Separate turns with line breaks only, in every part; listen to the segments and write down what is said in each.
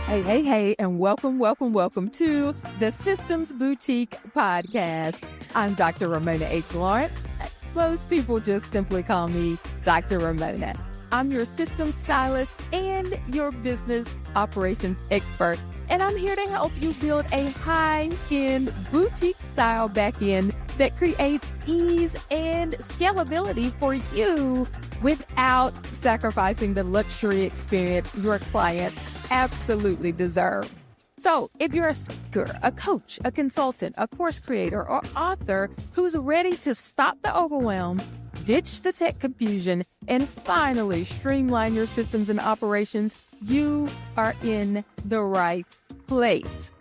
Hey, and welcome to the Systems Boutique podcast. I'm Dr. Raymona H. Lawrence. Most people just simply call me Dr. Raymona. I'm your systems stylist and your business operations expert, and I'm here to help you build a high-end boutique style back-end that creates ease and scalability for you without sacrificing the luxury experience your clients absolutely deserve. So if you're a speaker, a coach, a consultant, a course creator, or author who's ready to stop the overwhelm, ditch the tech confusion, and finally streamline your systems and operations, you are in the right place.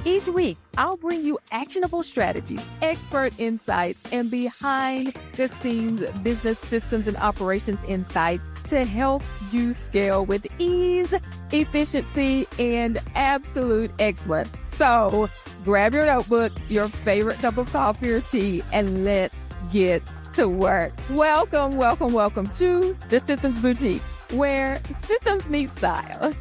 Each week, I'll bring you actionable strategies, expert insights, and behind-the-scenes business systems and operations insights to help you scale with ease, efficiency, and absolute excellence. So grab your notebook, your favorite cup of coffee or tea, and let's get to work. Welcome to the Systems Boutique, where systems meet style.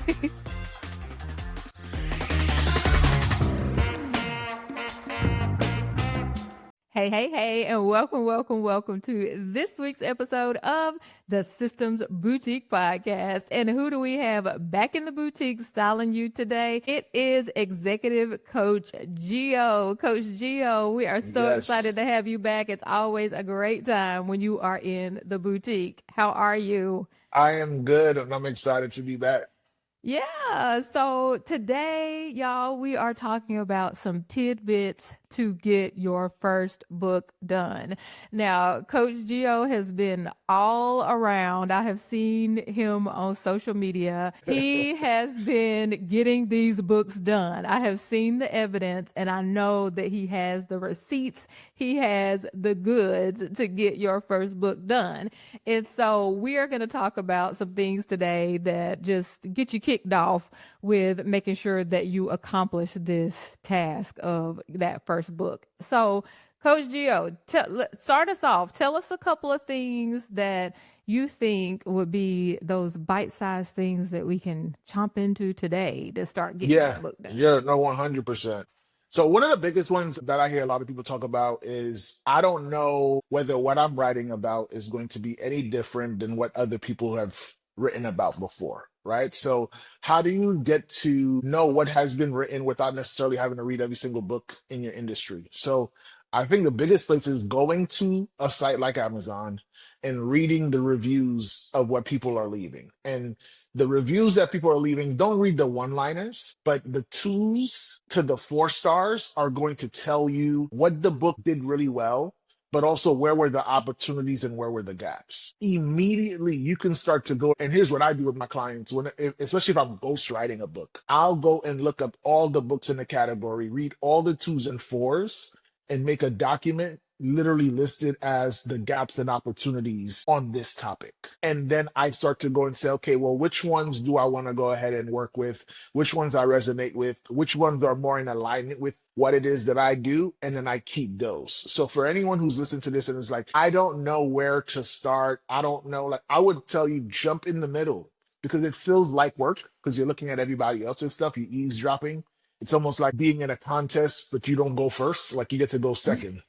Hey, and welcome to this week's episode of the Systems Boutique podcast. And who do we have back in the boutique styling you today? It is Executive Coach Geo. Coach Geo, we are so excited to have you back. It's always a great time when you are in the boutique. How are you?
I am good, and I'm excited to be back.
Yeah, so today, y'all, we are talking about some tidbits to get your first book done. Now, Coach Geo has been all around. I have seen him on social media. He has been getting these books done. I have seen the evidence, and I know that he has the receipts. He has the goods to get your first book done. And so we are going to talk about some things today that just get you kicked off with making sure that you accomplish this task of that first book. So, Coach Geo, start us off. Tell us a couple of things that you think would be those bite-sized things that we can chomp into today to start getting that
Yeah,
book done.
yeah, no, 100%. So one of the biggest ones that I hear a lot of people talk about is I don't know whether what I'm writing about is going to be any different than what other people have written about before, right? So how do you get to know what has been written without necessarily having to read every single book in your industry? So I think the biggest place is going to a site like Amazon and reading the reviews of what people are leaving. And the reviews that people are leaving, don't read the one-liners, but the 2s to the 4 stars are going to tell you what the book did really well, but also where were the opportunities and where were the gaps. Immediately, you can start to go, and here's what I do with my clients, especially if I'm ghostwriting a book. I'll go and look up all the books in the category, read all the 2s and 4s, and make a document literally listed as the gaps and opportunities on this topic. And then I start to go and say, okay, well, which ones do I want to go ahead and work with? Which ones I resonate with? Which ones are more in alignment with what it is that I do? And then I keep those. So for anyone who's listening to this and is like, I don't know where to start. I don't know. Like, I would tell you, jump in the middle because it feels like work because you're looking at everybody else's stuff. You're eavesdropping. It's almost like being in a contest, but you don't go first. Like you get to go second.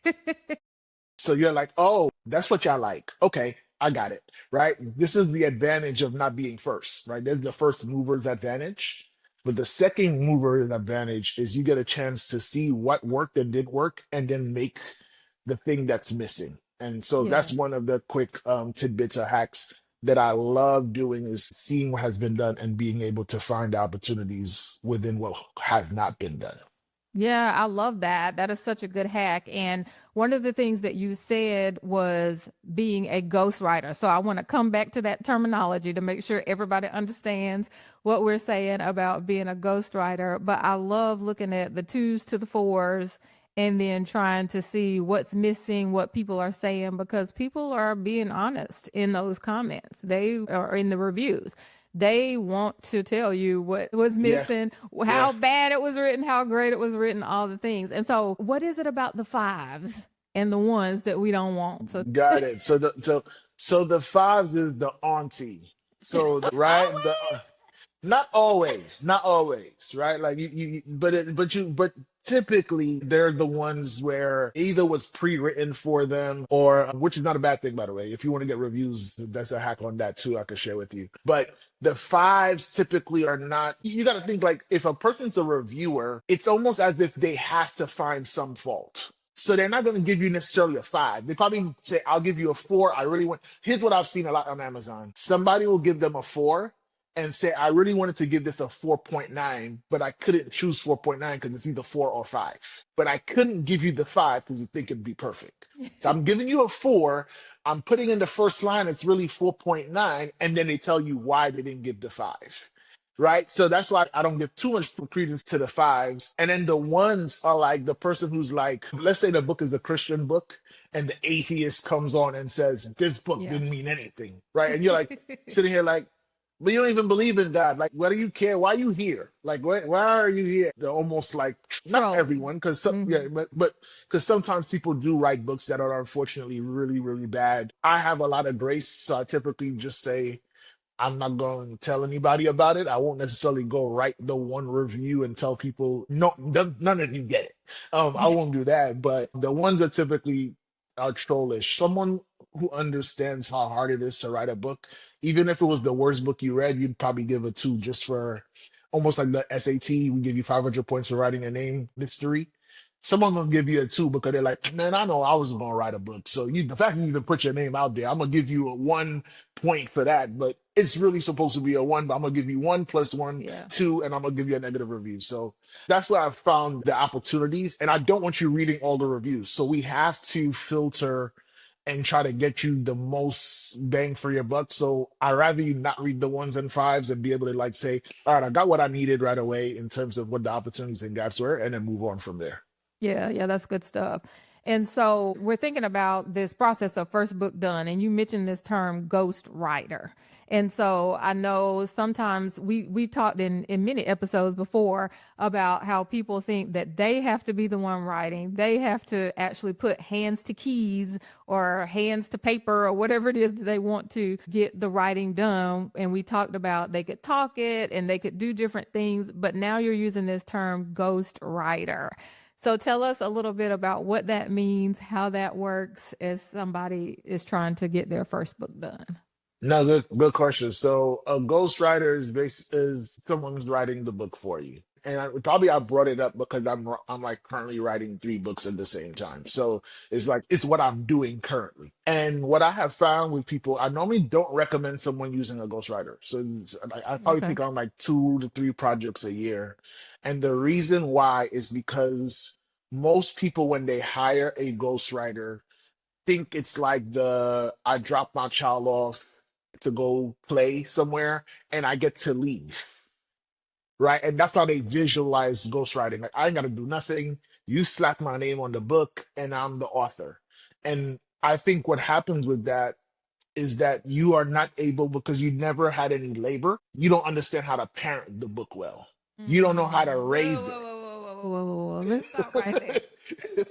So you're like, oh, that's what y'all like. Okay, I got it, right? This is the advantage of not being first, right? There's the first mover's advantage. But the second mover's advantage is you get a chance to see what worked and didn't work and then make the thing that's missing. And so
Yeah.
that's one of the quick tidbits or hacks that I love doing is seeing what has been done and being able to find opportunities within what has not been done.
Yeah, I love that. That is such a good hack. And one of the things that you said was being a ghostwriter. So I want to come back to that terminology to make sure everybody understands what we're saying about being a ghostwriter. But I love looking at the 2s to the 4s and then trying to see what's missing, what people are saying, because people are being honest in those comments. They are in the reviews. They want to tell you what was
Yeah,
missing, how
yeah.
bad it was written, how great it was written, all the things. And so what is it about the 5s and the 1s that we don't want? So,
Got it. So the 5s is the auntie. So right,
always.
Not always, right? Like but typically they're the ones where either was pre-written for them or, which is not a bad thing, by the way. If you want to get reviews, that's a hack on that too, I could share with you. But the fives typically are not, you got to think like if a person's a reviewer, it's almost as if they have to find some fault. So they're not going to give you necessarily a five. They probably say, I'll give you a four. I really want, here's what I've seen a lot on Amazon. Somebody will give them a four and say, I really wanted to give this a 4.9, but I couldn't choose 4.9 because it's either four or five. But I couldn't give you the five because you think it'd be perfect. So I'm giving you a four. I'm putting in the first line, it's really 4.9. And then they tell you why they didn't give the five. Right. So that's why I don't give too much credence to the fives. And then the ones are like the person who's like, let's say the book is a Christian book and the atheist comes on and says, this book
Yeah.
didn't mean anything. Right. And you're like sitting here like, but you don't even believe in God. Like, what do you care? Why are you here? Like, why are you here? They're almost like not
Trolling.
everyone, because some, yeah, but because sometimes people do write books that are unfortunately really, really bad. I have a lot of grace, so I typically just say I'm not going to tell anybody about it. I won't necessarily go write the one review and tell people no, none of you get it. I won't do that. But the ones that typically are trollish, someone who understands how hard it is to write a book, even if it was the worst book you read, you'd probably give a two just for almost like the SAT. We give you 500 points for writing a name mystery. Someone gonna give you a two because they're like, man, I know I was gonna write a book. So the fact you even put your name out there, I'm gonna give you a 1 point for that. But it's really supposed to be a one. But I'm gonna give you one plus one,
Yeah.
two, and I'm gonna give you a negative review. So that's where I've found the opportunities. And I don't want you reading all the reviews. So we have to filter and try to get you the most bang for your buck. So I rather you not read the ones and fives and be able to like say, all right, I got what I needed right away in terms of what the opportunities and gaps were, and then move on from there.
Yeah, yeah, that's good stuff. And so we're thinking about this process of first book done, and you mentioned this term ghost writer. And so I know sometimes we've talked in many episodes before about how people think that they have to be the one writing. They have to actually put hands to keys or hands to paper or whatever it is that they want to get the writing done. And we talked about they could talk it and they could do different things, but now you're using this term ghost writer. So tell us a little bit about what that means, how that works as somebody is trying to get their first book done.
No, good question. So a ghostwriter is someone who's writing the book for you. And I brought it up because I'm like currently writing three books at the same time. So it's like it's what I'm doing currently. And what I have found with people, I normally don't recommend someone using a ghostwriter. So I probably
Okay.
take on like 2 to 3 projects a year. And the reason why is because most people when they hire a ghostwriter think it's like the I drop my child off to go play somewhere and I get to leave, right? And that's how they visualize ghostwriting. Like I ain't gotta do nothing. You slap my name on the book and I'm the author. And I think what happens with that is that you are not able because you never had any labor. You don't understand how to parent the book well. You don't know how to
Whoa,
raise
whoa,
it.
whoa, whoa, whoa, whoa, whoa, whoa. Let's stop right there.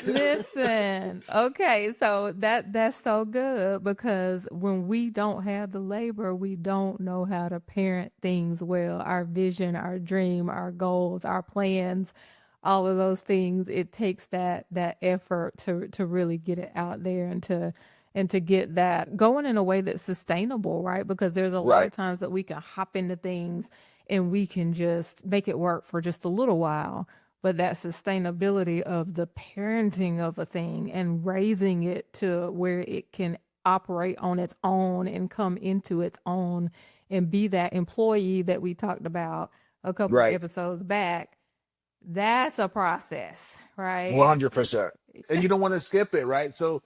Listen, okay, so that's so good because when we don't have the labor, we don't know how to parent things well. Our vision, our dream, our goals, our plans, all of those things, it takes that effort to really get it out there and to get that going in a way that's sustainable, right? Because there's a lot
Right.
of times that we can hop into things and we can just make it work for just a little while, but that sustainability of the parenting of a thing and raising it to where it can operate on its own and come into its own and be that employee that we talked about a couple of
Right.
episodes back, that's a process, right?
100%. And you don't want to skip it, right? So,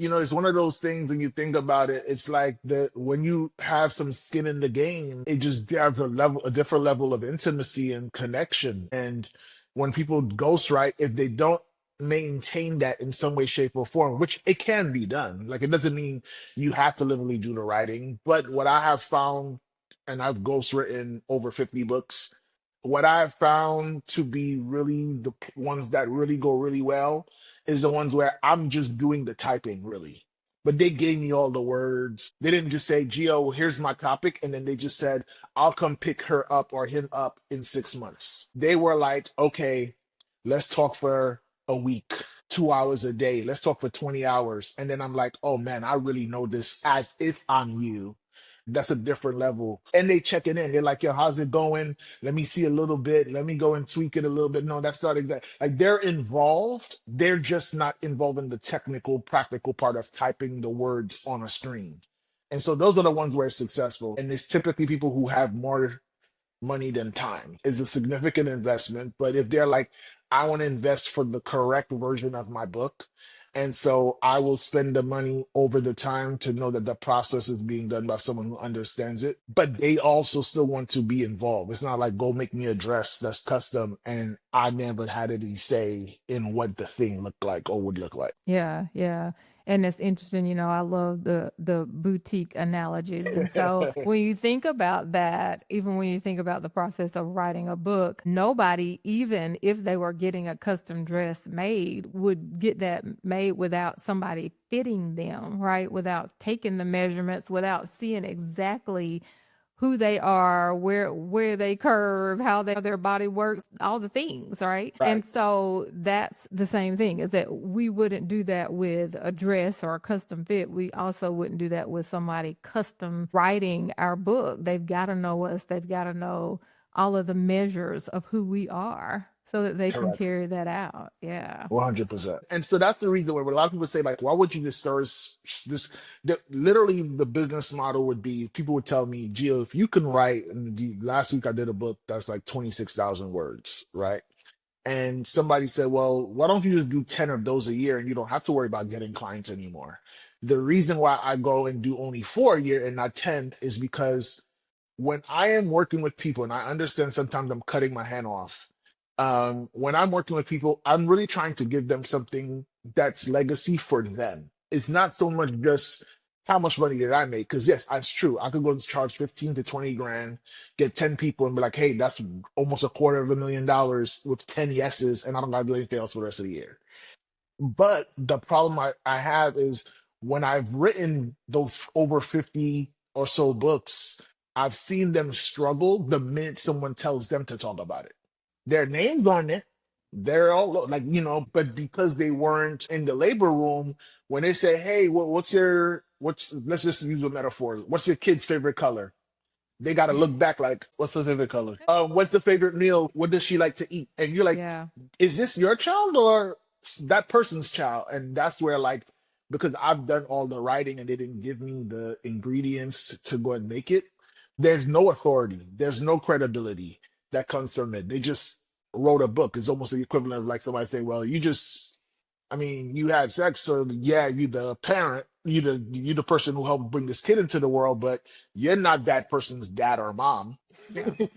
it's one of those things when you think about it, it's like that when you have some skin in the game, it just gives a different level of intimacy and connection. And when people ghostwrite, if they don't maintain that in some way, shape, or form, which it can be done, like it doesn't mean you have to literally do the writing. But what I have found, and I've ghostwritten over 50 books, what I've found to be really the ones that really go really well is the ones where I'm just doing the typing really. but they gave me all the words. They didn't just say, Geo, here's my topic. And then they just said, I'll come pick her up or him up in 6 months. They were like, okay, let's talk for a week, 2 hours a day. Let's talk for 20 hours. And then I'm like, oh man, I really know this as if I'm you. That's a different level. And they check it in. They're like, yo, how's it going? Let me see a little bit. Let me go and tweak it a little bit. No, that's not exact. Like they're involved. They're just not involved in the technical, practical part of typing the words on a screen. And so those are the ones where it's successful. And it's typically people who have more money than time. It's a significant investment. But if they're like, I want to invest for the correct version of my book, and so I will spend the money over the time to know that the process is being done by someone who understands it. But they also still want to be involved. It's not like go make me a dress that's custom and I never had any say in what the thing looked like or would look like.
Yeah, yeah. And it's interesting, I love the boutique analogies. And so when you think about that, even when you think about the process of writing a book, nobody, even if they were getting a custom dress made, would get that made without somebody fitting them, right? Without taking the measurements, without seeing exactly who they are, where they curve, how their body works, all the things, right?
Right.
And so that's the same thing, is that we wouldn't do that with a dress or a custom fit. We also wouldn't do that with somebody custom writing our book. They've got to know us. They've got to know all of the measures of who we are so that they can
Correct.
carry that out. Yeah.
100%. And so that's the reason why when a lot of people say, like, why would you just start this? Literally, the business model would be people would tell me, Gio, if you can write, and last week I did a book that's like 26,000 words, right? And somebody said, well, why don't you just do 10 of those a year and you don't have to worry about getting clients anymore? The reason why I go and do only 4 a year and not 10 is because when I am working with people, and I understand sometimes I'm cutting my hand off, when I'm working with people, I'm really trying to give them something that's legacy for them. It's not so much just how much money did I make? Because yes, that's true. I could go and charge 15 to 20 grand, get 10 people and be like, hey, that's almost $250,000 with 10 yeses, and I don't gotta do anything else for the rest of the year. But the problem I have is when I've written those over 50 or so books, I've seen them struggle the minute someone tells them to talk about it. Their names on it, they're all like, but because they weren't in the labor room, when they say, hey, let's just use a metaphor. What's your kid's favorite color? They got to look back like, what's the favorite color? What's the favorite meal? What does she like to eat? And you're like,
Yeah.
is this your child or that person's child? And that's where, like, because I've done all the writing and they didn't give me the ingredients to go and make it, there's no authority, there's no credibility that comes from it. They just wrote a book. It's almost the equivalent of like somebody saying, well, you had sex, so yeah, you the parent, you the person who helped bring this kid into the world, but you're not that person's dad or mom.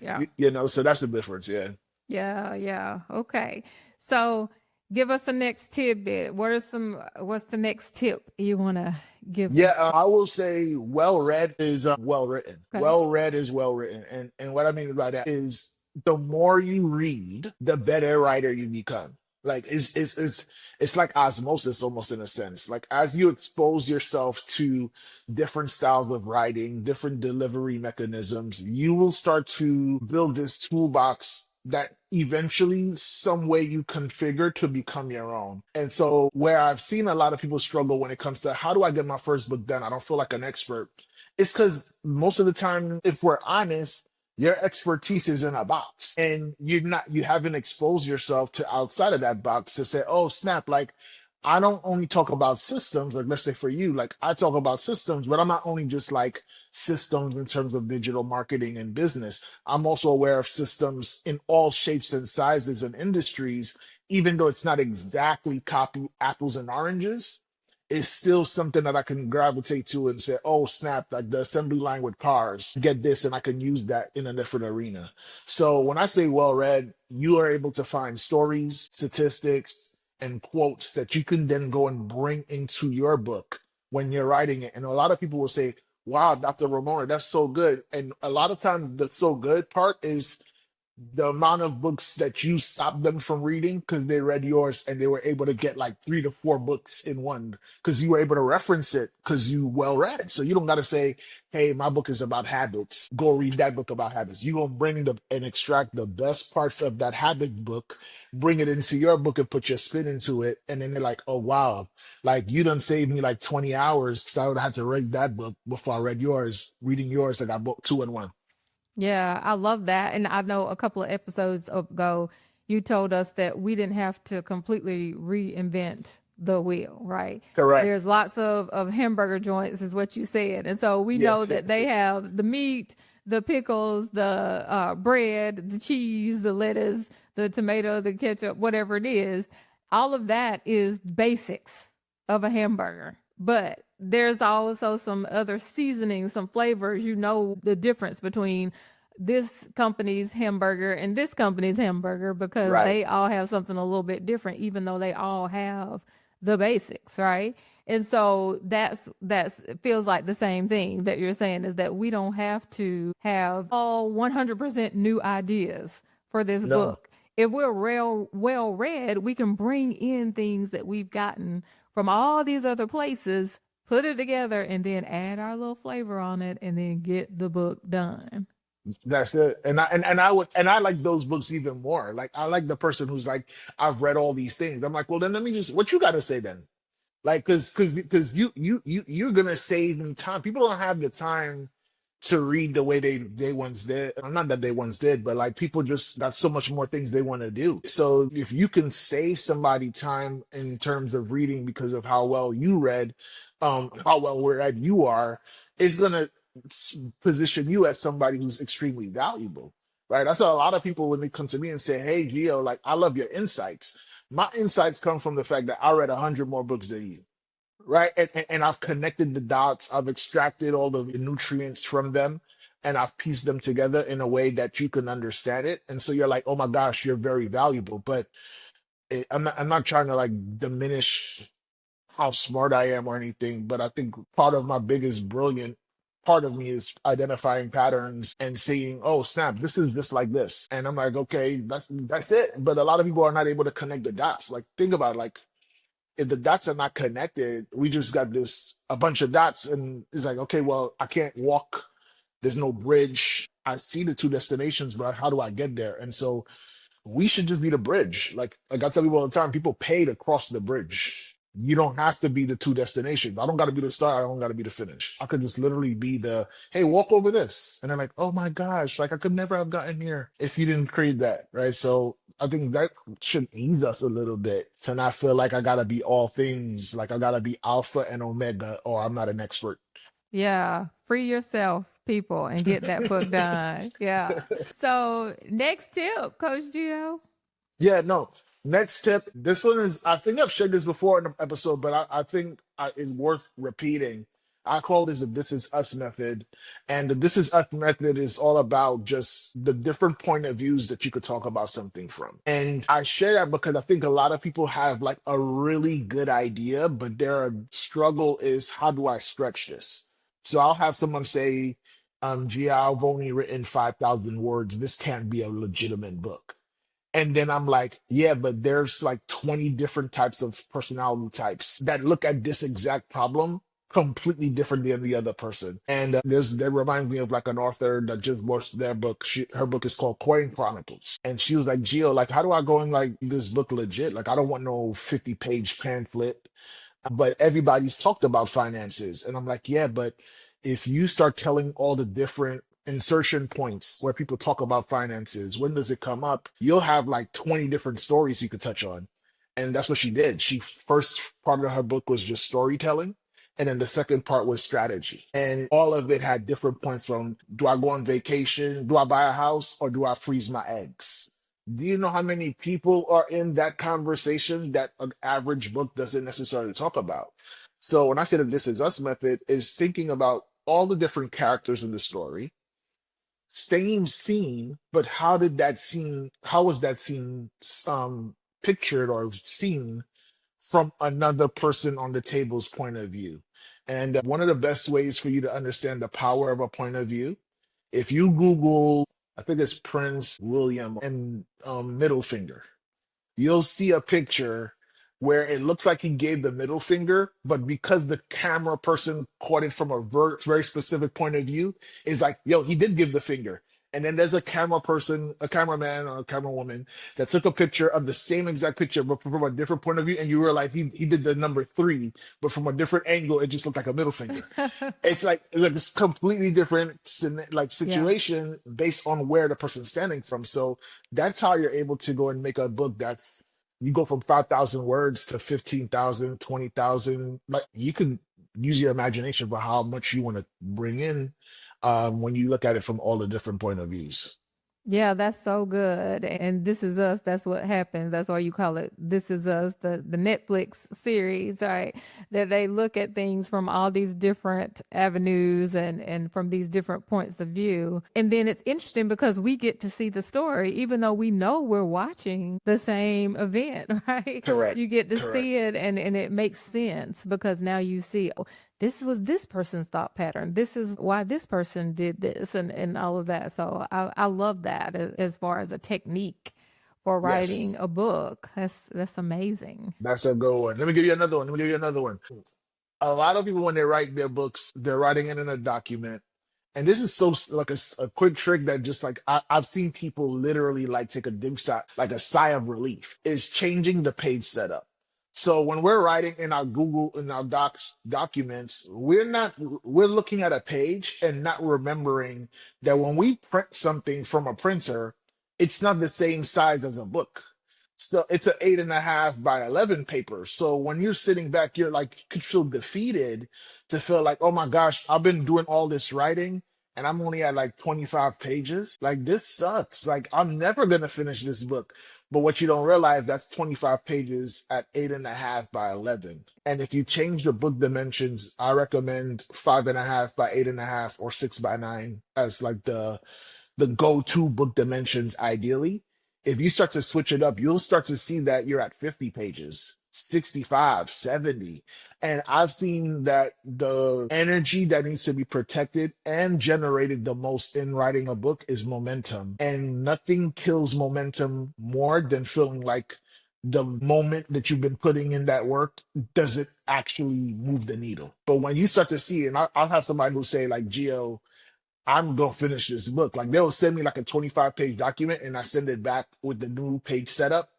Yeah. Yeah.
So that's the difference. Yeah.
Yeah, yeah. Okay. So give us the next tidbit. What's the next tip you want to give
Yeah,
us?
I will say well read is well written.
Okay.
Well read is well written. And what I mean by that is the more you read, the better writer you become. Like it's like osmosis almost in a sense. Like as you expose yourself to different styles of writing, different delivery mechanisms, you will start to build this toolbox that eventually some way you configure to become your own. And so where I've seen a lot of people struggle when it comes to how do I get my first book done? I don't feel like an expert. It's because most of the time, if we're honest, your expertise is in a box and you haven't exposed yourself to outside of that box to say, oh snap, like I don't only talk about systems, like let's say for you, like I talk about systems, but I'm not only just like systems in terms of digital marketing and business. I'm also aware of systems in all shapes and sizes and industries, even though it's not exactly copy apples and oranges. It's still something that I can gravitate to and say, oh, snap, like the assembly line with cars, get this, and I can use that in a different arena. So when I say well read, you are able to find stories, statistics, and quotes that you can then go and bring into your book when you're writing it. And a lot of people will say, wow, Dr. Raymona, that's so good. And a lot of times the so good part is the amount of books that you stopped them from reading because they read yours and they were able to get like 3 to 4 books in one because you were able to reference it because you well read. So you don't got to say, hey, my book is about habits. Go read that book about habits. You're going to bring the and extract the best parts of that habit book, bring it into your book and put your spin into it. And then they're like, oh, wow, like you done saved me like 20 hours because I would have had to read that book before I read yours. Reading yours, I got book two in one.
Yeah, I love that. And I know a couple of episodes ago, you told us that we didn't have to completely reinvent the wheel, right?
Correct.
There's lots of hamburger joints, is what you said. And so we
Yeah.
know that they have the meat, the pickles, the bread, the cheese, the lettuce, the tomato, the ketchup, whatever it is. All of that is basics of a hamburger. But there's also some other seasonings, some flavors. You know the difference between this company's hamburger and this company's hamburger because
Right.
they all have something a little bit different, even though they all have the basics, right? And so that's it feels like the same thing that you're saying is that we don't have to have all 100% new ideas for this
No.
book. If we're well read, we can bring in things that we've gotten from all these other places, put it together, and then add our little flavor on it, and then get the book done.
That's it. And I like those books even more. Like I like the person who's like, I've read all these things. I'm like, well then let me just what you gotta say then. Like because you're gonna save them time. People don't have the time to read the way they once did. Not that they once did, but like people just got so much more things they want to do. So if you can save somebody time in terms of reading because of how well you read, how well read you are, it's gonna position you as somebody who's extremely valuable. Right. That's why a lot of people when they come to me and say, hey Gio, like I love your insights. My insights come from the fact that I read 100 more books than you, right? And I've connected the dots, I've extracted all the nutrients from them, and I've pieced them together in a way that you can understand it. And so you're like, oh my gosh, you're very valuable. But I'm not trying to like diminish how smart I am or anything, but I think part of my biggest brilliant part of me is identifying patterns and seeing, oh snap, this is just like this. And I'm like, okay, that's it. But a lot of people are not able to connect the dots. Like think about it, like if the dots are not connected, we just got this a bunch of dots, and it's like, okay, well, I can't walk. There's no bridge. I see the two destinations, but how do I get there? And so we should just be the bridge. Like I tell people all the time, people pay to cross the bridge. You don't have to be the two destinations. I don't got to be the start. I don't got to be the finish. I could just literally be the, hey, walk over this. And they're like, oh my gosh, like I could never have gotten here if you didn't create that. Right. So I think that should ease us a little bit to not feel like I got to be all things, like I got to be alpha and omega, or I'm not an expert.
Yeah, free yourself, people, and get that book done. Yeah. So, next tip, Coach Gio.
Yeah, no. Next tip. This one is, I think I've shared this before in the episode, but I think it's worth repeating. I call this the This Is Us method. And the This Is Us method is all about just the different point of views that you could talk about something from. And I share that because I think a lot of people have like a really good idea, but their struggle is how do I stretch this? So I'll have someone say, gee, I've only written 5,000 words. This can't be a legitimate book. And then I'm like, yeah, but there's like 20 different types of personality types that look at this exact problem completely different than the other person. And that reminds me of like an author that just watched their book. Her book is called Coin Chronicles. And she was like, Gio, like, how do I go and like this book legit? Like, I don't want no 50-page pamphlet, but everybody's talked about finances. And I'm like, yeah, but if you start telling all the different insertion points where people talk about finances, when does it come up? You'll have like 20 different stories you could touch on. And that's what she did. She first part of her book was just storytelling. And then the second part was strategy. And all of it had different points from do I go on vacation? Do I buy a house? Or do I freeze my eggs? Do you know how many people are in that conversation that an average book doesn't necessarily talk about? So when I say the This Is Us method is thinking about all the different characters in the story, same scene, but how was that scene pictured or seen from another person on the table's point of view? And one of the best ways for you to understand the power of a point of view, if you Google, I think it's Prince William and middle finger. You'll see a picture where it looks like he gave the middle finger, but because the camera person caught it from a very specific point of view, it's like, yo, he did give the finger. And then there's a camera person, a cameraman or a camera woman that took a picture of the same exact picture, but from a different point of view. And you realize he did the number three, but from a different angle, it just looked like a middle finger. It's like this completely different like
Yeah.
situation based on where the person's standing from. So that's how you're able to go and make a book that's you go from 5,000 words to 15,000, 20,000. Like you can use your imagination for how much you want to bring in when you look at it from all the different point of views.
Yeah, that's so good. And This Is Us, that's what happens. That's why you call it This Is Us, the Netflix series, right? That they look at things from all these different avenues and from these different points of view. And then it's interesting because we get to see the story, even though we know we're watching the same event, right?
Correct.
You get to
Correct.
see it and it makes sense because now you see, oh, this was this person's thought pattern. This is why this person did this and all of that. So I love that as far as a technique for writing
Yes.
a book. That's amazing.
That's a good one. Let me give you another one. Let me give you another one. A lot of people, when they write their books, they're writing it in a document. And this is so like a quick trick that just like I've seen people literally like take a deep sigh, like a sigh of relief, is changing the page setup. So when we're writing in our Google in our docs documents, we're looking at a page and not remembering that when we print something from a printer, it's not the same size as a book. So it's an 8.5 by 11 paper. So when you're sitting back, you're like, you could feel defeated to feel like, oh my gosh, I've been doing all this writing and I'm only at like 25 pages. Like this sucks. Like I'm never gonna finish this book. But what you don't realize, that's 25 pages at 8.5 by 11. And if you change the book dimensions, I recommend 5.5 by 8.5 or 6 by 9 as like the go-to book dimensions ideally. If you start to switch it up, you'll start to see that you're at 50 pages, 65, 70. And I've seen that the energy that needs to be protected and generated the most in writing a book is momentum. And nothing kills momentum more than feeling like the moment that you've been putting in that work doesn't actually move the needle. But when you start to see, and I'll have somebody who say like, Geo, I'm gonna finish this book. Like they'll send me like a 25-page document and I send it back with the new page setup.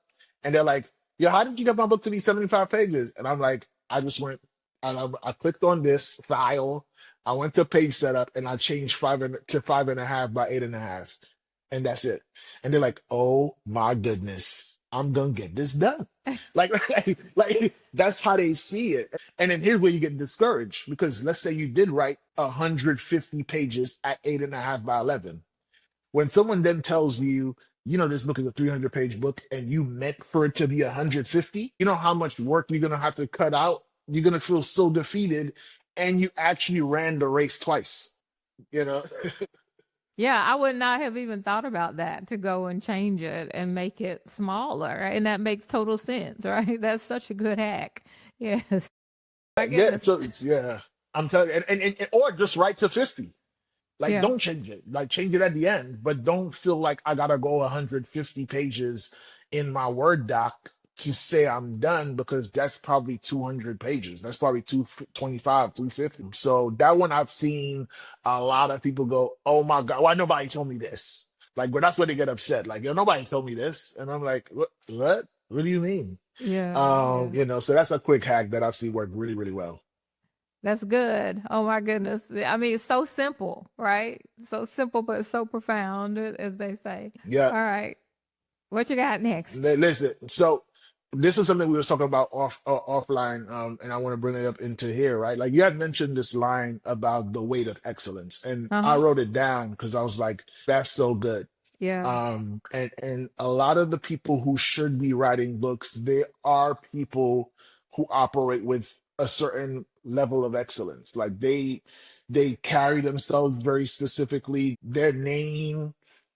And they're like, yo, how did you get my book to be 75 pages? And I'm like, I just went and I clicked on this file. I went to page setup and I changed to 5.5 by 8.5. And that's it. And they're like, oh my goodness, I'm gonna get this done. Like, like that's how they see it. And then here's where you get discouraged because let's say you did write 150 pages at 8.5 by 11. When someone then tells you, you know, this book is a 300-page book and you meant for it to be 150, you know how much work you're gonna have to cut out. You're gonna feel so defeated, and you actually ran the race twice. You know.
Yeah, I would not have even thought about that to go and change it and make it smaller. Right? And that makes total sense, right? That's such a good hack. Yes. My
Yeah.
goodness.
So yeah, I'm telling you, and or just write to 50. Like,
Yeah.
don't change it. Like, change it at the end, but don't feel like I gotta go 150 pages in my Word doc to say I'm done because that's probably 200 pages. That's probably 225, 250. So that one I've seen a lot of people go, "Oh my God, why nobody told me this?" Like, but that's where they get upset. Like, yo, nobody told me this, and I'm like, what? What? What do you mean?
Yeah. Yeah.
So that's a quick hack that I've seen work really, really well.
That's good. Oh my goodness. I mean, it's so simple, right? So simple, but so profound, as they say.
Yeah.
All right. What you got next?
Listen, so this is something we were talking about offline, and I want to bring it up into here, right? Like you had mentioned this line about the weight of excellence, and I
Uh-huh.
wrote it down because I was like, "That's so good."
Yeah.
And a lot of the people who should be writing books, they are people who operate with a certain level of excellence. Like they carry themselves very specifically. Their name,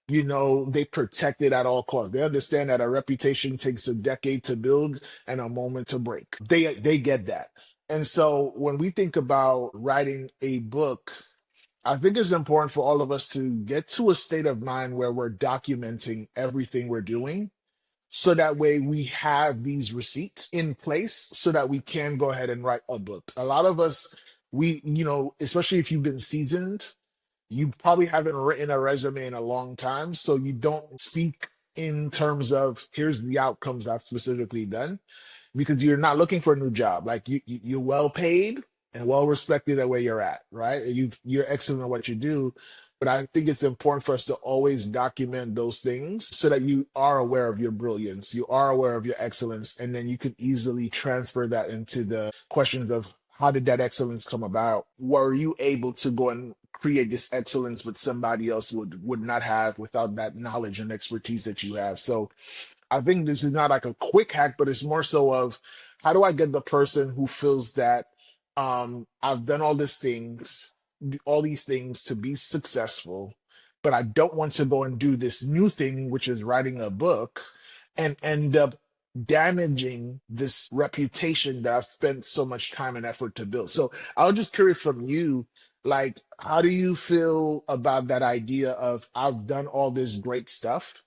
they protect it at all costs. They understand that a reputation takes a decade to build and a moment to break. They get that. And so when we think about writing a book, I think it's important for all of us to get to a state of mind where we're documenting everything we're doing. So that way we have these receipts in place so that we can go ahead and write a book. A lot of us, especially if you've been seasoned, you probably haven't written a resume in a long time. So you don't speak in terms of here's the outcomes I've specifically done because you're not looking for a new job. Like you're well paid and well respected at where you're at, right? You're excellent at what you do. But I think it's important for us to always document those things so that you are aware of your brilliance, you are aware of your excellence, and then you can easily transfer that into the questions of how did that excellence come about? Were you able to go and create this excellence with somebody else would not have without that knowledge and expertise that you have? So I think this is not like a quick hack, but it's more so of how do I get the person who feels that I've done all these things to be successful, but I don't want to go and do this new thing, which is writing a book, and end up damaging this reputation that I've spent so much time and effort to build. So I was just curious from you, like, how do you feel about that idea of I've done all this great stuff?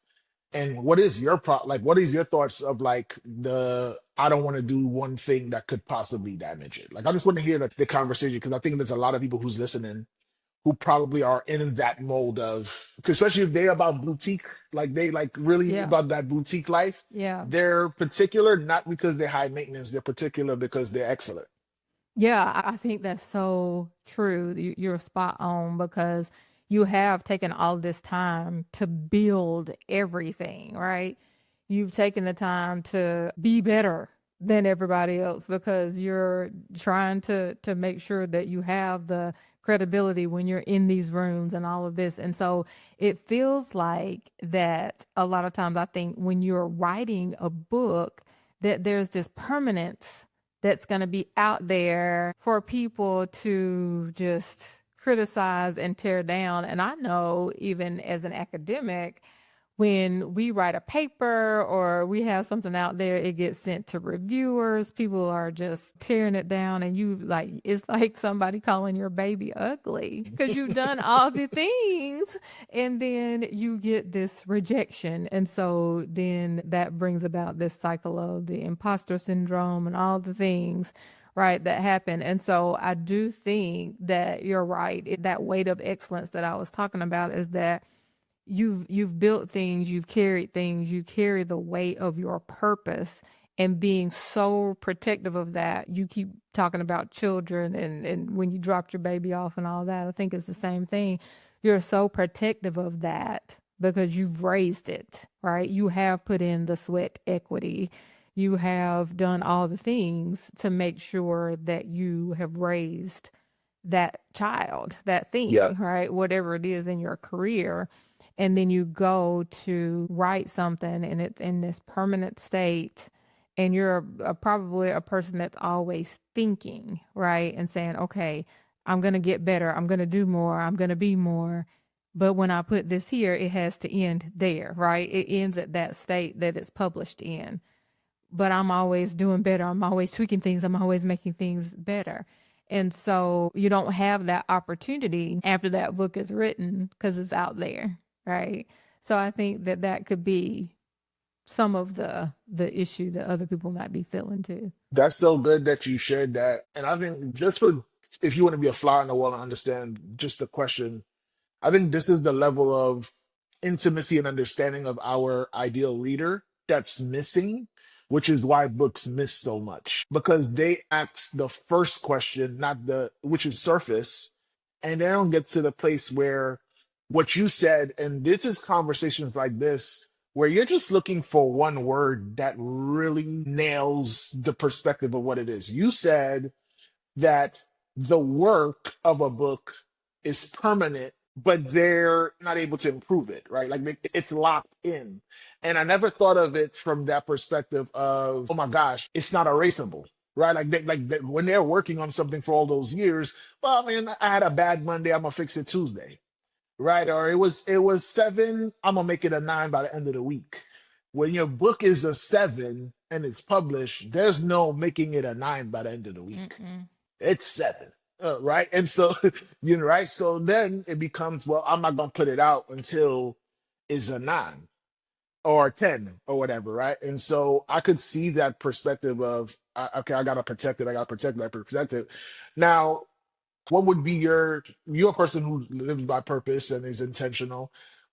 And what is your like? What is your thoughts of like the I don't want to do one thing that could possibly damage it? Like, I just want to hear the conversation because I think there's a lot of people who's listening who probably are in that mold of, 'cause especially if they're about boutique, like they like really
Yeah.
about that boutique life.
Yeah.
They're particular not because they're high maintenance. They're particular because they're excellent.
Yeah, I think that's so true. You're spot on because you have taken all this time to build everything, right? You've taken the time to be better than everybody else because you're trying to make sure that you have the credibility when you're in these rooms and all of this. And so it feels like that a lot of times I think when you're writing a book that there's this permanence that's going to be out there for people to just criticize and tear down. And I know even as an academic, when we write a paper or we have something out there, it gets sent to reviewers. People are just tearing it down, and you like it's like somebody calling your baby ugly because you've done all the things, and then you get this rejection, and so then that brings about this cycle of the imposter syndrome and all the things. Right, that happen. And so I do think that you're right. That weight of excellence that I was talking about is that you've built things, you've carried things, you carry the weight of your purpose and being so protective of that. You keep talking about children and when you dropped your baby off and all that. I think it's the same thing. You're so protective of that because you've raised it, right? You have put in the sweat equity. You have done all the things to make sure that you have raised that child, that
Yeah.
thing, right? Whatever it is in your career. And then you go to write something and it's in this permanent state. And you're probably a person that's always thinking, right? And saying, okay, I'm going to get better. I'm going to do more. I'm going to be more. But when I put this here, it has to end there, right? It ends at that state that it's published in. But I'm always doing better. I'm always tweaking things. I'm always making things better. And so you don't have that opportunity after that book is written because it's out there, right? So I think that that could be some of the issue that other people might be feeling too.
That's so good that you shared that. And I think just for if you want to be a fly on the wall and understand just the question, I think this is the level of intimacy and understanding of our ideal reader that's missing, which is why books miss so much because they ask the first question, not which is surface, and they don't get to the place where what you said, and this is conversations like this where you're just looking for one word that really nails the perspective of what it is. You said that the work of a book is permanent, but they're not able to improve it, right? Like it's locked in. And I never thought of it from that perspective of, oh my gosh, it's not erasable, right? When they're working on something for all those years, well, I mean, I had a bad Monday, I'm gonna fix it Tuesday, right? Or it was 7, I'm gonna make it a 9 by the end of the week. When your book is a 7 and it's published, there's no making it a 9 by the end of the week.
Mm-mm.
It's 7. right? And so, right? So then it becomes, well, I'm not gonna put it out until it's a 9 or a 10 or whatever, right? And so I could see that perspective of, okay, I gotta protect it, I gotta protect it, I gotta protect it. Now, what would be you're a person who lives by purpose and is intentional.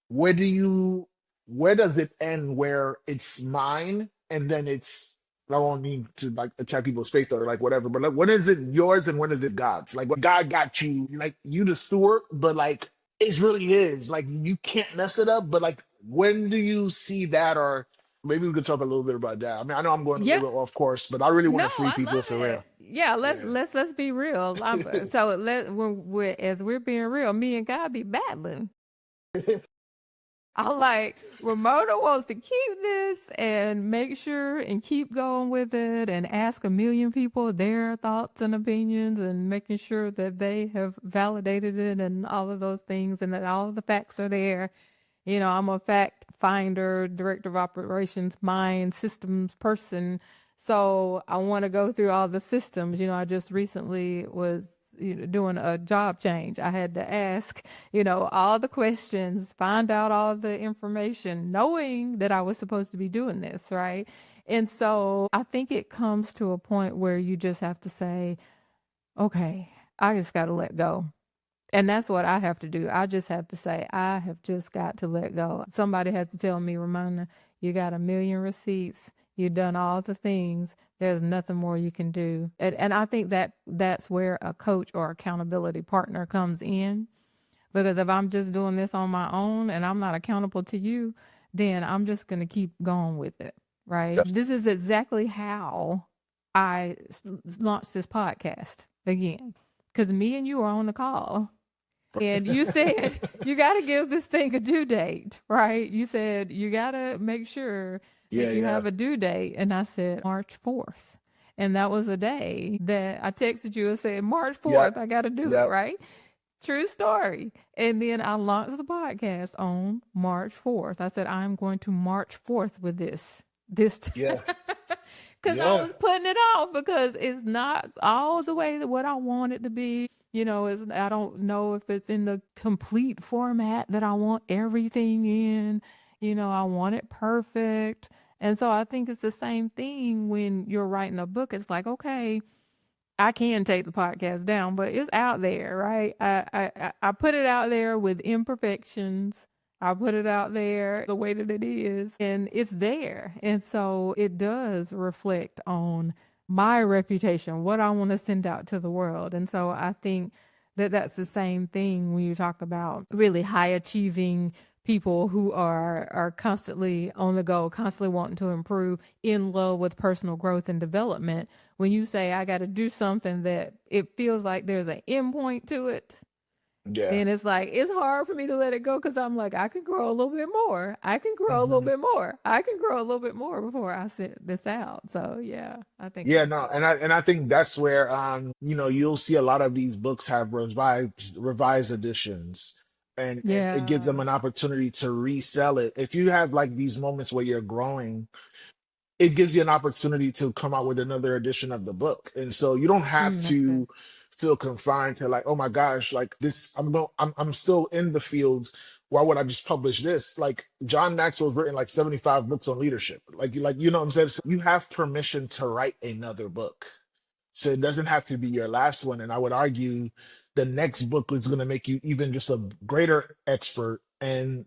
Where do you where does it end where it's mine and then it's I don't mean to like attack people's faith or like whatever, but like when is it yours and when is it God's? Like when God got you, like you the steward, but like it's really his. Like you can't mess it up, but like when do you see that or maybe we could talk a little bit about that. I mean, I know I'm going a
Yeah.
little bit off course, but I really want
No,
to free
I
people for
love
real.
it. Yeah, let's
Yeah.
let's be real. So as we're being real, me and God be battling. I like Ramona wants to keep this and make sure and keep going with it and ask a million people their thoughts and opinions and making sure that they have validated it and all of those things and that all of the facts are there. I'm a fact finder, director of operations, mind systems person. So I want to go through all the systems. I just recently was doing a job change. I had to ask, all the questions, find out all the information, knowing that I was supposed to be doing this, right? And so I think it comes to a point where you just have to say, okay, I just got to let go. And that's what I have to do. I just have to say, I have just got to let go. Somebody had to tell me, Ramona, you got a million receipts. You've done all the things. There's nothing more you can do. And I think that that's where a coach or accountability partner comes in. Because if I'm just doing this on my own and I'm not accountable to you, then I'm just going to keep going with it. Right. This is exactly how I launched this podcast again. Because me and you are on the call and you said, you got to give this thing a due date, right? You said, you got to make sure
Yeah,
that you
yeah.
have a due date. And I said, March 4th. And that was a day that I texted you and said, March
Yep.
4th, I got to do it,
Yep.
right? True story. And then I launched the podcast on March 4th. I said, I'm going to March 4th with this
Yeah.
because I
Yeah.
was putting it off because it's not all the way that what I want it to be. I don't know if it's in the complete format that I want everything in. I want it perfect. And so I think it's the same thing when you're writing a book. It's like, okay, I can take the podcast down, but it's out there, right? I put it out there with imperfections. I put it out there the way that it is, and it's there. And so it does reflect on my reputation, what I want to send out to the world. And so I think that that's the same thing when you talk about really high achieving people who are constantly on the go, constantly wanting to improve, in love with personal growth and development. When you say I got to do something that it feels like there's an end point to it,
Yeah.
then it's like it's hard for me to let it go because I'm like I can grow a little bit more. I can grow a little
Mhm.
bit more. I can grow a little bit more before I sit this out. So yeah, I think
Yeah,
that's
no, and I think that's where you'll see a lot of these books have revised editions and it gives them
yeah.
an opportunity to resell it. If you have like these moments where you're growing, it gives you an opportunity to come out with another edition of the book. And so you don't have
That's good.
to feel confined to like, oh my gosh, like this, I'm still in the field. Why would I just publish this? Like John Maxwell's written like 75 books on leadership. Like you know what I'm saying? So you have permission to write another book. So it doesn't have to be your last one. And I would argue the next book is going to make you even just a greater expert. And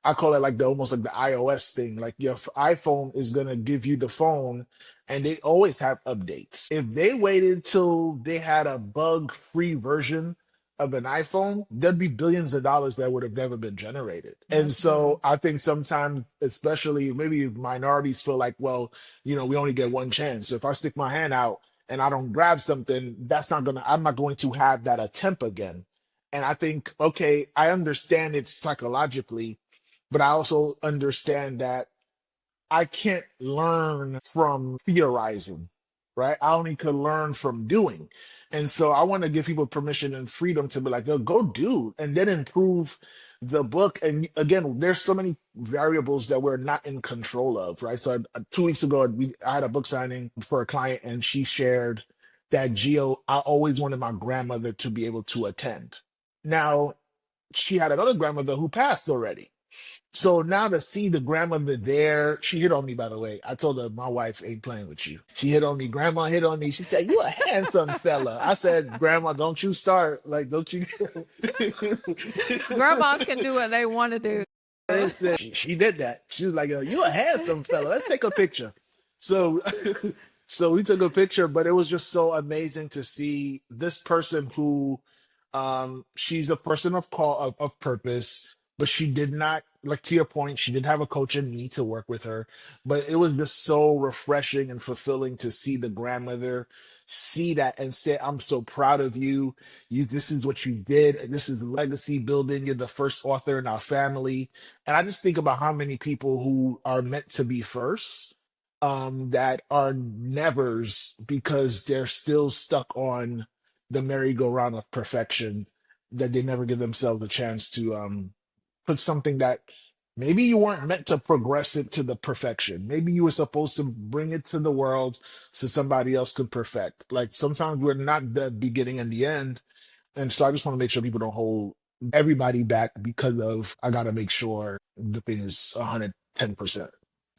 I call it like the almost like the iOS thing. Like your iPhone is gonna give you the phone, and they always have updates. If they waited till they had a bug-free version of an iPhone, there'd be billions of dollars that would have never been generated. And
That's true.
so I think sometimes, especially maybe minorities feel like, well, we only get one chance. So if I stick my hand out and I don't grab something, I'm not going to have that attempt again. And I think, okay, I understand it psychologically, but I also understand that I can't learn from theorizing, right? I only can learn from doing. And so I want to give people permission and freedom to be like, "Oh, go do and then improve the book." And again, there's so many variables that we're not in control of, right? So 2 weeks ago, I had a book signing for a client and she shared. that Geo, I always wanted my grandmother to be able to attend. Now, she had another grandmother who passed already. So now to see the grandmother there, she hit on me, by the way. I told her my wife ain't playing with you. She hit on me. Grandma hit on me. She said, "You a handsome fella." I said, "Grandma, don't you start. Like, don't you?"
Grandmas can do what they want to do.
Listen, she did that. She was like, "You a handsome fella. Let's take a picture." So, so we took a picture, but it was just so amazing to see this person who, she's a person of call of purpose, but she did not, like to your point, she did have a coach in me to work with her, but it was just so refreshing and fulfilling to see the grandmother see that and say, "I'm so proud of you. This is what you did. This is legacy building. You're the first author in our family." And I just think about how many people who are meant to be first, that are nevers because they're still stuck on the merry-go-round of perfection, that they never give themselves a chance to put something that maybe you weren't meant to progress it to the perfection. Maybe you were supposed to bring it to the world so somebody else could perfect. Like sometimes we're not the beginning and the end. And so I just want to make sure people don't hold everybody back because of, I got to make sure the thing is 110%.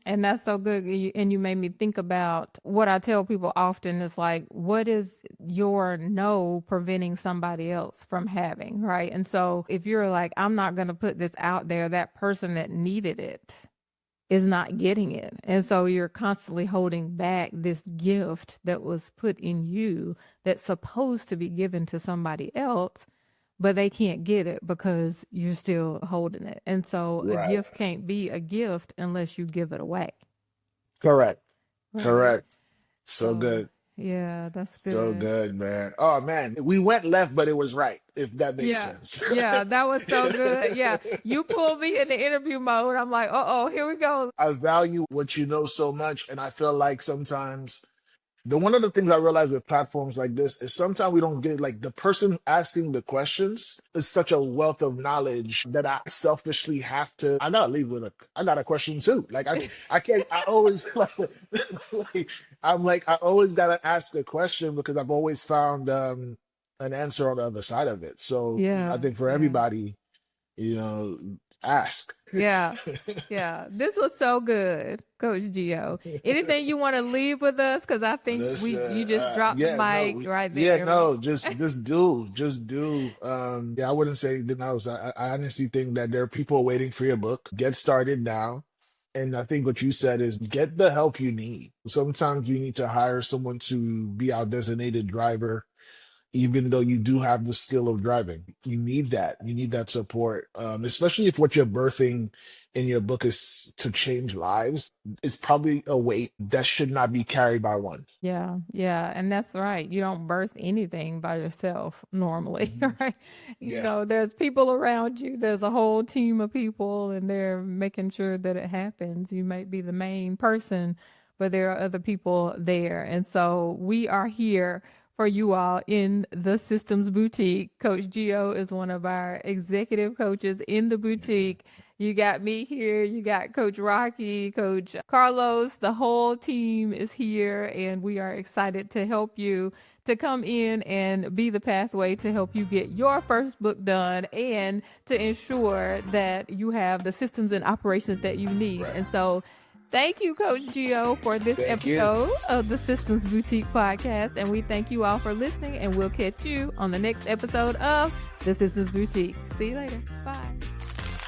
And that's so good. And you made me think about what I tell people often is like, what is your no preventing somebody else from having, right? And so if you're like, I'm not going to put this out there, that person that needed it is not getting it. And so you're constantly holding back this gift that was put in you that's supposed to be given to somebody else, but they can't get it because you're still holding it. And so a
Right.
gift can't be a gift unless you give it away.
Correct.
Right.
Correct. So
So,
good.
yeah, that's
So
good.
good, man. Oh man, we went left, but it was right, if that makes
Yeah.
sense.
Yeah, that was so good. Yeah. You pulled me in the interview mode. I'm like, here we go.
I value what you know so much, and I feel like sometimes one of the things I realize with platforms like this is sometimes we don't get, like, the person asking the questions is such a wealth of knowledge that I selfishly have to. I gotta leave with I got a question too. Like I can't. I always I always gotta ask a question because I've always found an answer on the other side of it. So I
Yeah.
think for
Yeah.
everybody, ask.
Yeah. Yeah. This was so good, Coach Geo. Anything you want to leave with us? Because I think you just dropped the mic right there.
Yeah, no, just do. Yeah, I wouldn't say anything else. I honestly think that there are people waiting for your book. Get started now. And I think what you said is get the help you need. Sometimes you need to hire someone to be our designated driver, even though you do have the skill of driving. You need that. You need that support, especially if what you're birthing in your book is to change lives. It's probably a weight that should not be carried by one.
Yeah, yeah, and that's right. You don't birth anything by yourself normally, right?
Yeah.
There's people around you. There's a whole team of people, and they're making sure that it happens. You might be the main person, but there are other people there. And so we are here for you all in the Systems Boutique. Coach Geo is one of our executive coaches in the boutique. You got me here. You got Coach Rocky, Coach Carlos. The whole team is here, and we are excited to help you to come in and be the pathway to help you get your first book done and to ensure that you have the systems and operations that you need.
Right.
And so thank you, Coach Geo, for this episode of the Systems Boutique podcast. And we thank you all for listening, and we'll catch you on the next episode of the Systems Boutique. See you later. Bye.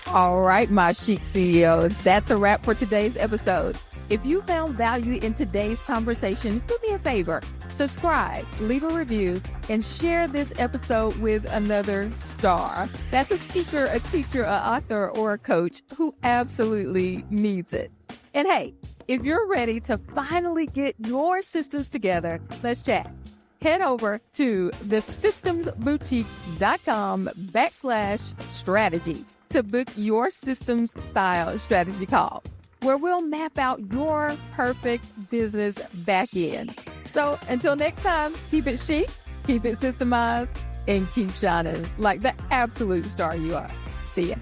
All right, my chic CEOs, that's a wrap for today's episode. If you found value in today's conversation, do me a favor. Subscribe, leave a review, and share this episode with another star. That's a speaker, a teacher, an author, or a coach who absolutely needs it. And hey, if you're ready to finally get your systems together, let's chat. Head over to thesystemsboutique.com/strategy to book your systems style strategy call, where we'll map out your perfect business back end. So until next time, keep it chic, keep it systemized, and keep shining like the absolute star you are. See ya.